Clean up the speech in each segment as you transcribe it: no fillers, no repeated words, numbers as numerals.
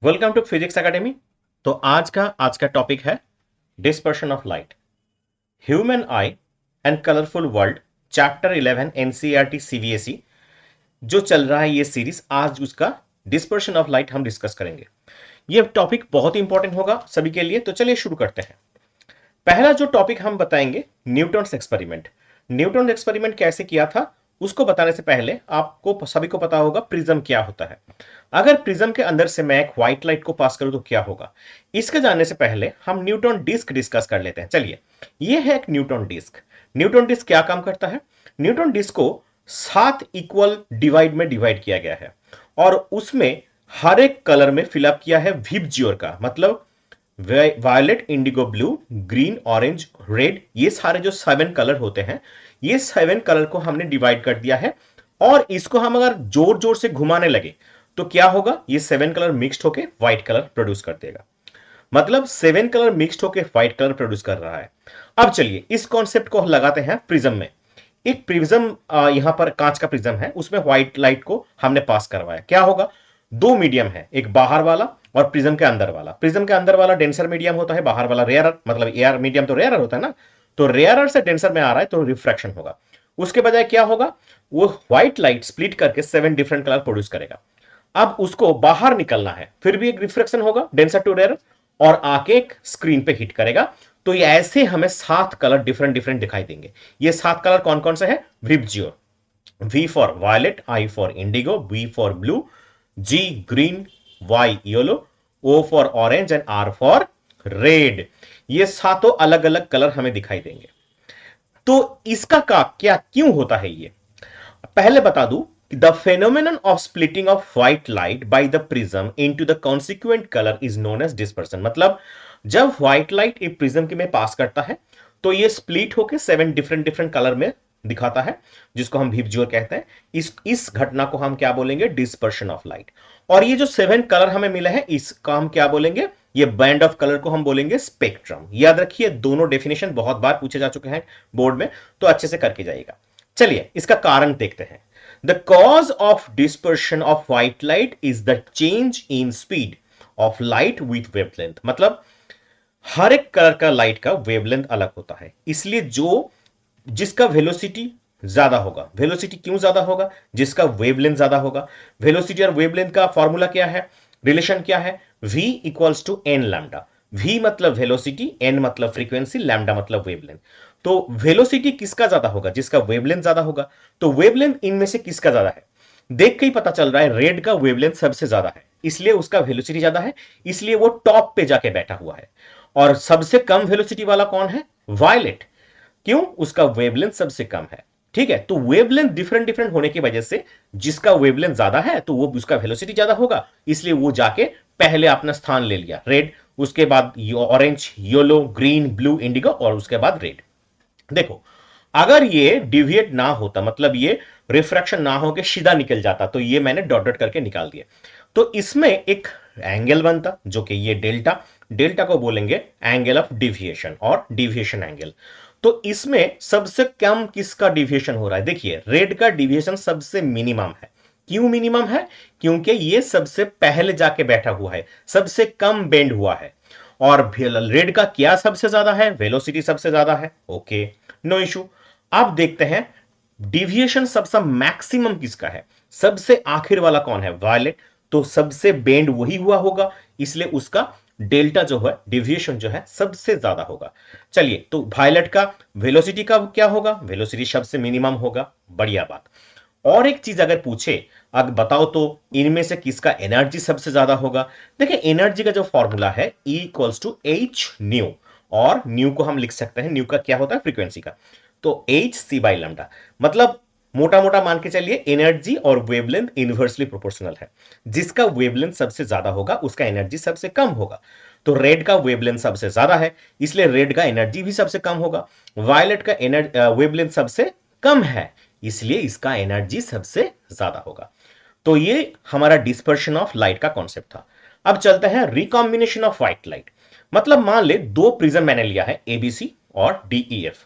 Welcome to physics academy. तो आज का टॉपिक है dispersion of light, human I and colourful world, chapter 11 NCERT CBSE जो चल रहा है ये सीरीज। आज उसका डिस्पर्शन ऑफ लाइट हम डिस्कस करेंगे। ये टॉपिक बहुत इंपॉर्टेंट होगा सभी के लिए, तो चलिए शुरू करते हैं। पहला जो टॉपिक हम बताएंगे, न्यूटन्स एक्सपेरिमेंट। न्यूटन एक्सपेरिमेंट कैसे किया था उसको बताने से पहले आपको सभी को पता होगा प्रिज्म क्या होता है। अगर प्रिज्म के अंदर से मैं एक व्हाइट लाइट को पास करूं तो क्या होगा, इसके जानने से पहले हम न्यूटन डिस्क डिस्कस कर लेते हैं। चलिए, यह है एक न्यूटन डिस्क। न्यूटन डिस्क क्या काम करता है? न्यूटन डिस्क को 7 इक्वल डिवाइड में डिवाइड किया गया है और उसमें हर एक कलर में फिलअप किया है विबजियोर का, मतलब violet, indigo blue, green, orange, red, ये सारे जो 7 कलर होते हैं, ये 7 कलर को हमने डिवाइड कर दिया है। और इसको हम अगर जोर जोर से घुमाने लगे तो क्या होगा, ये 7 कलर मिक्स्ड होके व्हाइट कलर प्रोड्यूस कर देगा। मतलब 7 कलर मिक्स्ड होके व्हाइट कलर प्रोड्यूस कर रहा है। अब चलिए इस कॉन्सेप्ट को लगाते हैं प्रिज्म में। एक प्रिज्म, यहां पर कांच का प्रिज्म है, उसमें व्हाइट लाइट को हमने पास करवाया। क्या होगा, दो मीडियम है, एक बाहर वाला और प्रिज्म के अंदर वाला। प्रिज्म के अंदर वाला डेंसर मीडियम होता है, बाहर वाला रेयरर, मतलब एयर मीडियम तो रेयरर होता है ना। तो रेयरर से डेंसर में आ रहा है तो रिफ्रैक्शन होगा। उसके बजाय क्या होगा, वो व्हाइट लाइट स्प्लिट करके 7 डिफरेंट कलर प्रोड्यूस करेगा। अब उसको बाहर निकलना है, फिर भी एक रिफ्लेक्शन होगा डेंसर टू रेयर, और आके एक स्क्रीन पे हिट करेगा। तो ये ऐसे हमें 7 कलर डिफरेंट डिफरेंट दिखाई देंगे। ये 7 कलर कौन कौन से हैं? VIBGYOR, V for violet, I for indigo, B for blue, G green, Y yellow, O for orange and R for red. ये सातों अलग अलग कलर हमें दिखाई देंगे। तो इसका का क्या क्यों होता है ये, पहले बता दूं। The phenomenon of splitting of white light by the prism into the consequent colour is known as dispersion. मतलब जब व्हाइट लाइट एक प्रिज्म के में पास करता है तो ये स्प्लिट होकर 7 डिफरेंट डिफरेंट कलर में दिखाता है, जिसको हम विबजियोर कहते हैं। इस घटना को हम क्या बोलेंगे? Dispersion of light. और ये जो 7 कलर हमें मिले हैं इसका हम क्या बोलेंगे? ये बैंड ऑफ कलर को हम बोलेंगे स्पेक्ट्रम। याद रखिए, दोनों डेफिनेशन बहुत बार पूछे जा चुके हैं बोर्ड में, तो अच्छे से करके जाइएगा। चलिए इसका कारण देखते हैं। The cause of dispersion of white light is the change in speed of light with wavelength। मतलब हर एक कलर का लाइट का वेवलेंथ अलग होता है, इसलिए जो जिसका वेलोसिटी ज्यादा होगा, वेलोसिटी क्यों ज्यादा होगा? जिसका वेवलेंथ ज्यादा होगा। वेलोसिटी और वेवलेंथ का फॉर्मूला क्या है, रिलेशन क्या है? v equals to n lambda. v मतलब वेलोसिटी, n मतलब फ्रीक्वेंसी, लैम्डा मतलब वेवलेंथ। तो वेलोसिटी किसका ज्यादा होगा? जिसका वेवलेंथ ज्यादा होगा। तो वेवलेंथ इनमें से किसका ज्यादा है? देख के ही पता चल रहा है, रेड का वेवलेंथ सबसे ज्यादा है, इसलिए उसका वेलोसिटी ज्यादा है, इसलिए वो टॉप पे जाके बैठा हुआ है। और सबसे कम वेलोसिटी वाला कौन है? वायलेट। क्यों? उसका वेवलेंथ सबसे कम है। ठीक है, तो वेवलेंथ डिफरेंट डिफरेंट होने की वजह से जिसका वेवलेंथ ज्यादा है तो वो उसका वेलोसिटी ज्यादा होगा, इसलिए वो जाके पहले अपना स्थान ले लिया, रेड, उसके बाद orange, yellow, green, blue, Indigo, और उसके बाद रेड। देखो, अगर ये डिविएट ना होता, मतलब ये रिफ्रैक्शन ना हो के सीधा निकल जाता, तो ये मैंने डॉट डॉट करके निकाल दिया, तो इसमें एक एंगल बनता जो कि ये डेल्टा। डेल्टा को बोलेंगे एंगल ऑफ डिविएशन और डिविएशन एंगल। तो इसमें सबसे कम किसका डिविएशन हो रहा है? देखिए, रेड का डिविएशन सबसे मिनिमम है। क्यों मिनिमम है? क्योंकि ये सबसे पहले जाके बैठा हुआ है, सबसे कम बेंड हुआ है। और रेड का क्या सबसे ज्यादा है? वेलोसिटी सबसे ज्यादा है। Okay, no issue. अब देखते हैं डिविएशन सबसे मैक्सिमम किसका है। सबसे आखिर वाला कौन है? वायलेट। तो सबसे बेंड वही हुआ होगा, इसलिए उसका डेल्टा जो है, डिविएशन जो है, सबसे ज्यादा होगा। चलिए, तो वायलेट का वेलोसिटी का क्या होगा? वेलोसिटी सबसे मिनिमम होगा। बढ़िया बात। और एक चीज अगर पूछे, अगर बताओ तो इनमें से किसका एनर्जी सबसे ज्यादा होगा? देखिए, एनर्जी का जो फॉर्मूला है E equals to h nu, और न्यू को हम लिख सकते हैं, न्यू का क्या होता है? फ्रीक्वेंसी का। तो एच सी बाई लैम्डा। मतलब मोटा मोटा मान के चलिए, एनर्जी और वेवलेंथ इनवर्सली प्रोपोर्शनल है। जिसका वेवलेंथ सबसे ज्यादा होगा उसका एनर्जी सबसे कम होगा। तो रेड का वेवलेंथ सबसे ज्यादा है, इसलिए रेड का एनर्जी भी सबसे कम होगा। वायलेट का वेवलेंथ सबसे कम है, इसलिए इसका एनर्जी सबसे ज्यादा होगा। तो ये हमारा डिस्पर्शन ऑफ लाइट का कॉन्सेप्ट था। अब चलते हैं रिकॉम्बिनेशन ऑफ व्हाइट लाइट। मतलब मान ले दो प्रिज्म मैंने लिया है, एबीसी और डीईएफ।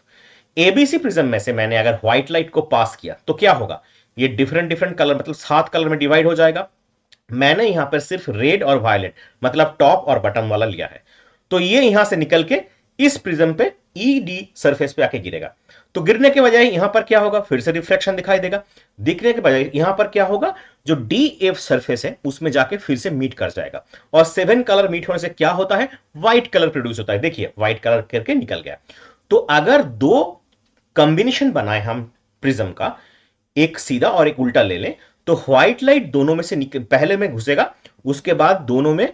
एबीसी प्रिज्म में से मैंने अगर व्हाइट लाइट को पास किया तो क्या होगा? ये डिफरेंट डिफरेंट कलर, मतलब 7 कलर में डिवाइड हो जाएगा। मैंने यहां पर सिर्फ रेड और वायलेट मतलब टॉप और बटन वाला लिया है। तो ये यहां से निकल के इस प्रिज्म पे ईडी सरफेस पे आके गिरेगा। तो गिरने के बजाय यहां पर क्या होगा, फिर से रिफ्लेक्शन दिखाई देगा। दिखने के बजाय यहां पर क्या होगा, जो डी एफ सरफेस है उसमें जाके फिर से मीट कर जाएगा। और 7 कलर मीट होने से क्या होता है, व्हाइट कलर प्रोड्यूस होता है। देखिए व्हाइट कलर करके निकल गया। तो अगर दो कॉम्बिनेशन बनाए हम प्रिज्म का, एक सीधा और एक उल्टा ले लें, तो व्हाइट लाइट दोनों में से पहले में घुसेगा, उसके बाद दोनों में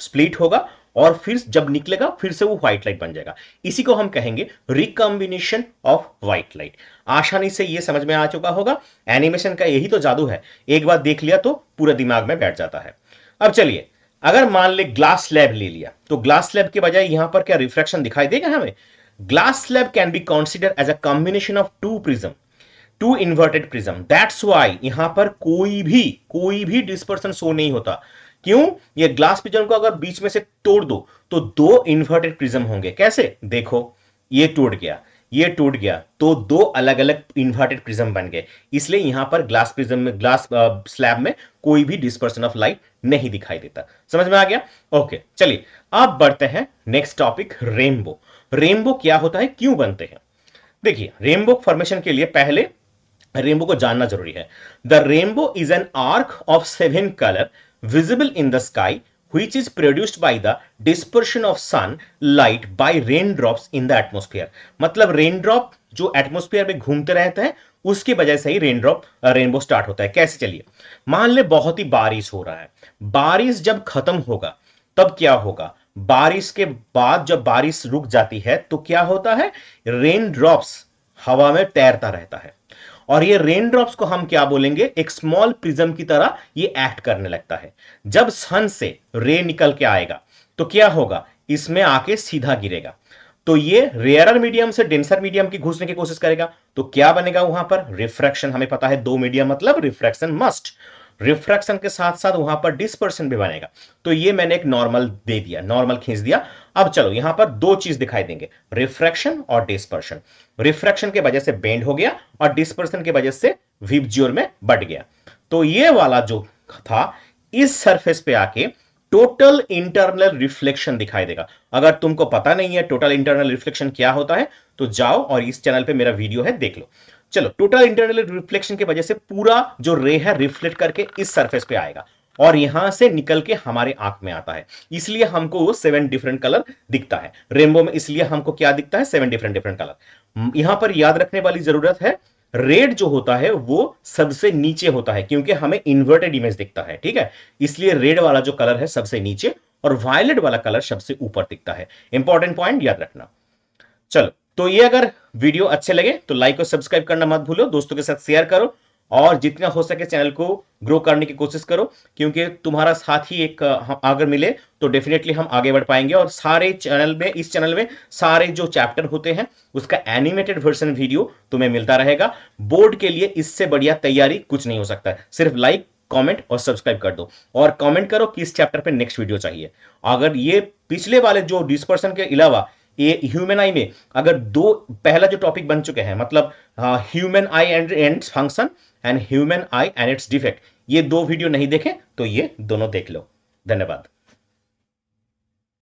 स्प्लिट होगा और फिर जब निकलेगा फिर से वो व्हाइट लाइट बन जाएगा। इसी को हम कहेंगे रिकॉम्बिनेशन ऑफ व्हाइट लाइट। आसानी से ये समझ में आ चुका होगा। एनिमेशन का यही तो जादू है, एक बार देख लिया तो पूरा दिमाग में बैठ जाता है। अब चलिए, अगर मान ले ग्लास स्लैब ले लिया, तो ग्लास स्लैब के बजाय यहां पर क्या रिफ्लेक्शन दिखाई देगा हमें। Glass slab can be considered as a combination of two prism, two inverted prism. That's why यहां पर कोई भी डिस्पर्सन शो नहीं होता। क्यों, ये ग्लास प्रिज्म को अगर बीच में से तोड़ दो तो दो इन्वर्टेड प्रिज्म होंगे। कैसे, देखो ये टूट गया, ये टूट गया, तो दो अलग अलग इन्वर्टेड प्रिज्म बन गए। इसलिए यहां पर ग्लास प्रिज्म में, ग्लास स्लैब में कोई भी डिस्पर्सन ऑफ लाइट नहीं दिखाई देता। समझ में आ गया। ओके चलिए, अब बढ़ते हैं नेक्स्ट टॉपिक, रेनबो। रेनबो क्या होता है, क्यों बनते हैं। देखिए, रेनबो फॉर्मेशन के लिए पहले रेनबो को जानना जरूरी है। The rainbow is an arc of 7 colour visible in the sky which is produced by the dispersion of sun light by raindrops in the atmosphere। मतलब रेनड्रॉप जो एटमोस्फियर में घूमते रहते हैं उसकी वजह से ही रेनबो स्टार्ट होता है। कैसे, चलिए मान ले बहुत ही बारिश हो रहा है, बारिश जब खत्म होगा तब क्या होगा, बारिश के बाद जब बारिश रुक जाती है तो क्या होता है, रेन ड्रॉप्स हवा में तैरता रहता है। और ये रेन ड्रॉप्स को हम क्या बोलेंगे, एक स्मॉल प्रिज्म की तरह ये एक्ट करने लगता है। जब सन से रे निकल के आएगा तो क्या होगा, इसमें आके सीधा गिरेगा। तो ये रेयरर मीडियम से डेंसर मीडियम की घुसने की कोशिश करेगा, तो क्या बनेगा वहां पर, रिफ्रैक्शन। हमें पता है दो मीडियम मतलब रिफ्रैक्शन मस्ट। रिफ्रैक्शन के साथ साथ वहां पर डिस्पर्शन भी बनेगा। तो ये मैंने एक नॉर्मल दे दिया, नॉर्मल खींच दिया। अब चलो यहां पर दो चीज दिखाई देंगे, रिफ्रैक्शन और डिस्पर्शन। रिफ्रैक्शन के वजह से बेंड हो गया और डिस्पर्शन के वजह से विबज्योर में बढ़ गया। तो ये वाला जो था इस सरफेस पे आके टोटल इंटरनल रिफ्लेक्शन दिखाई देगा। अगर तुमको पता नहीं है टोटल इंटरनल रिफ्लेक्शन क्या होता है तो जाओ और इस चैनल पे मेरा वीडियो है, देख लो। चलो, टोटल इंटरनल रिफ्लेक्शन की वजह से पूरा जो रे है रिफ्लेक्ट करके इस सरफेस पे आएगा और यहां से निकल के हमारे आंख में आता है। इसलिए हमको 7 डिफरेंट कलर दिखता है रेनबो में। इसलिए हमको क्या दिखता है, 7 डिफरेंट डिफरेंट कलर। यहां पर याद रखने वाली जरूरत है, रेड जो होता है वो सबसे नीचे होता है क्योंकि हमें इन्वर्टेड इमेज दिखता है, ठीक है। इसलिए रेड वाला जो कलर है सबसे नीचे और वायलेट वाला कलर सबसे ऊपर दिखता है। इंपॉर्टेंट पॉइंट याद रखना। चलो, तो ये अगर वीडियो अच्छे लगे तो लाइक और सब्सक्राइब करना मत भूलो, दोस्तों के साथ शेयर करो और जितना हो सके चैनल को ग्रो करने की कोशिश करो, क्योंकि तुम्हारा साथ ही एक अगर मिले तो डेफिनेटली हम आगे बढ़ पाएंगे। और सारे चैनल में, इस चैनल में सारे जो चैप्टर होते हैं उसका एनिमेटेड वर्जन वीडियो तुम्हें मिलता रहेगा। बोर्ड के लिए इससे बढ़िया तैयारी कुछ नहीं हो सकता है। सिर्फ लाइक, कमेंट और सब्सक्राइब कर दो और कमेंट करो किस चैप्टर पे नेक्स्ट वीडियो चाहिए। अगर ये पिछले वाले जो डिस्पर्सन के अलावा ये ह्यूमन आई में अगर दो, पहला जो टॉपिक बन चुके हैं मतलब human I and its function and human I and it's defect, ये दो वीडियो नहीं देखे तो ये दोनों देख लो। धन्यवाद।